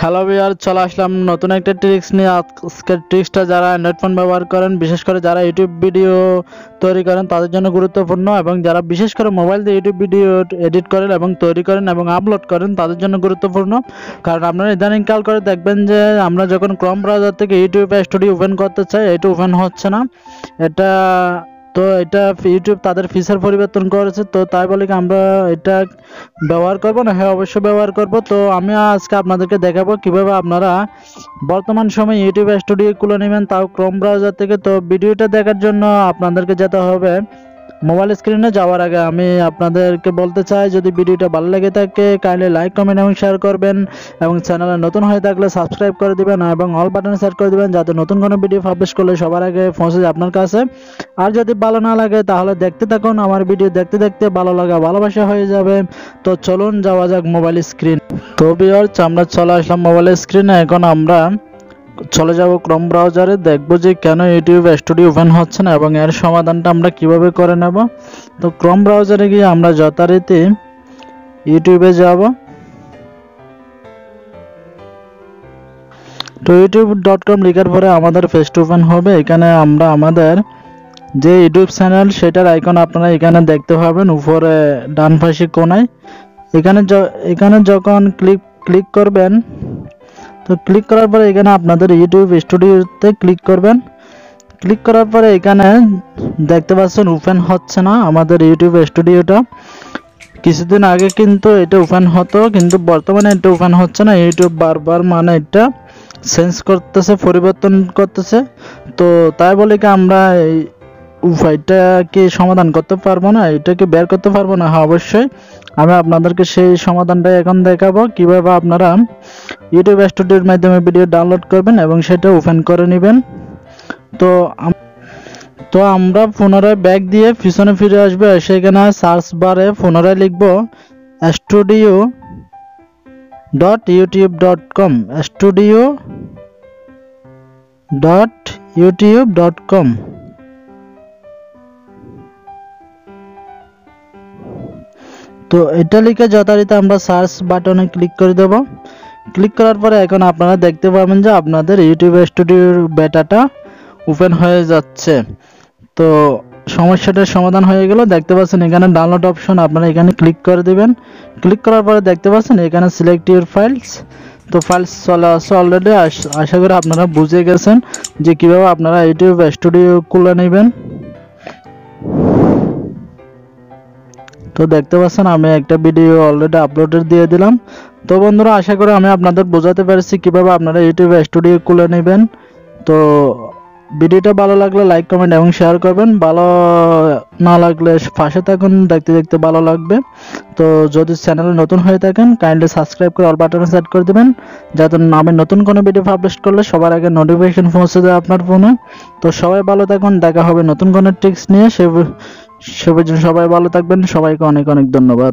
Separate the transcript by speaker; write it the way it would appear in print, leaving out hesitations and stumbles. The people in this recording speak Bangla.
Speaker 1: হ্যালো ভিউয়ার, চলে আসলাম নতুন একটা ট্রিক্স নিয়ে। আজকের ট্রিক্সটা যারা অ্যান্ড্রয়েড ফোন ব্যবহার করেন, বিশেষ করে যারা ইউটিউব ভিডিও তৈরি করেন তাদের জন্য গুরুত্বপূর্ণ, এবং যারা বিশেষ করে মোবাইল দিয়ে ইউটিউব ভিডিও এডিট করেন এবং তৈরি করেন এবং আপলোড করেন তাদের জন্য গুরুত্বপূর্ণ। কারণ আপনারা ইদানিংকাল করে দেখবেন যে আমরা যখন ক্রোম ব্রাউজার থেকে ইউটিউব স্টুডিও ওপেন করতে চাই, এটা ওপেন হচ্ছে না। এটা ইউটিউব তাদের ফিচার পরিবর্তন করেছে, তো তাই বলে কি আমরা এটা ব্যবহার করব না? হ্যাঁ, অবশ্যই ব্যবহার করব। তো আমি আজকে আপনাদেরকে দেখাবো কিভাবে আপনারা বর্তমান সময়ে ইউটিউব স্টুডিও খুলে নেবেন, তাও ক্রোম ব্রাউজার থেকে। তো ভিডিওটা দেখার জন্য আপনাদেরকে যেতে হবে মোবাইল স্ক্রিনে। যাওয়ার আগে আমি আপনাদেরকে বলতে চাই, যদি ভিডিওটা ভালো লেগে থাকে কাইন্ডলি লাইক, কমেন্ট এবং শেয়ার করবেন, এবং চ্যানেলে নতুন হয়ে থাকলে সাবস্ক্রাইব করে দিবেন এবং অল বাটনে সেট করে দিবেন, যাতে নতুন কোনো ভিডিও পাবলিশ করলে সবার আগে পৌঁছে যায় আপনার কাছে। আর যদি ভালো না লাগে তাহলে দেখতে থাকুন, আমার ভিডিও দেখতে দেখতে ভালো লাগা ভালোবাসা হয়ে যাবে। তো চলুন যাওয়া যাক মোবাইল স্ক্রিন। তো ভিউয়ার্স, আমরা চলে আসলাম মোবাইল স্ক্রিনে। এখন আমরা চলে যাব ক্রোম ব্রাউজারে, দেখবো যে কেন ইউটিউব স্টুডিও ওপেন হচ্ছে না এবং এর সমাধানটা আমরা কিভাবে করে নেব। তো ক্রোম ব্রাউজারে গিয়ে আমরা যথারীতি ইউটিউবে যাব। তো youtube.com লেখার পরে আমাদের পেজটা ওপেন হবে। এখানে আমরা আমাদের যে ইউটিউব চ্যানেল সেটার আইকন আপনারা এখানে দেখতে পাবেন উপরে ডান পাশে কোণায়। এখানে যখন ক্লিক করবেন, তো ক্লিক করার পরে এখানে আপনাদের ইউটিউব স্টুডিওতে ক্লিক করবেন। ক্লিক করার পরে এখানে দেখতে পাচ্ছেন ওপেন হচ্ছে না আমাদের ইউটিউব স্টুডিওটা। কিছুদিন আগে কিন্তু এটা ওপেন হতো, কিন্তু বর্তমানে এটা ওপেন হচ্ছে না। ইউটিউব বারবার এটা চেঞ্জ করতেছে, পরিবর্তন করতেছে। তো তাই বলে কি আমরা উপায়টাকে সমাধান করতে পারবো না, এটাকে বের করতে পারবো না? হ্যাঁ, অবশ্যই আমি আপনাদেরকে সেই সমাধানটাই এখন দেখাবো, কিভাবে আপনারা ইউটিউব স্টুডিওর মাধ্যমে ভিডিও ডাউনলোড করবেন এবং সেটা ওপেন করে নেবেন। তো আমরা পুনরায় ব্যাক দিয়ে পিছনে ফিরে আসবো। সেখানে সার্চ বারে পুনরায় লিখবো studio.youtube.com, studio.youtube.com। তো এটা লিখে যথারীতি আমরা সার্চ বাটনে ক্লিক করে দেব। ক্লিক করার পরে এখন আপনারা দেখতে পাবেন যে আপনাদের ইউটিউব স্টুডিওর বেটাটা ওপেন হয়ে যাচ্ছে। তো সমস্যাটার সমাধান হয়ে গেল। দেখতে পাচ্ছেন এখানে ডাউনলোড অপশন, আপনারা এখানে ক্লিক করে দিবেন। ক্লিক করার পরে দেখতে পাচ্ছেন এখানে সিলেক্ট ইউর ফাইলস। তো ফাইলস চলে আসছে অলরেডি। আশা করি আপনারা বুঝে গেছেন যে কিভাবে আপনারা ইউটিউব স্টুডিও খুলে নেবেন। তো দেখতে পাচ্ছেন আমি একটা ভিডিও অলরেডি আপলোডেড দিয়ে দিলাম। তো বন্ধুরা, আশা করি আমি আপনাদের বোঝাতে পেরেছি কিভাবে আপনারা ইউটিউব স্টুডিও খুলে নেবেন। তো ভিডিওটা ভালো লাগলে লাইক, কমেন্ট এবং শেয়ার করবেন। ভালো না লাগলে পাশে থাকুন, দেখতে দেখতে ভালো লাগবে। তো যদি চ্যানেলে নতুন হয়ে থাকেন কাইন্ডলি সাবস্ক্রাইব করে অল বাটনে সেট করে দেবেন, যাতে আমি নতুন কোনো ভিডিও পাবলিশ করলে সবার আগে নোটিফিকেশন পৌঁছে যায় আপনার ফোনে। তো সবাই ভালো থাকুন, দেখা হবে নতুন কোনো ট্রিক্স নিয়ে। সে পর্যন্ত সবাই ভালো থাকবেন। সবাইকে অনেক অনেক ধন্যবাদ।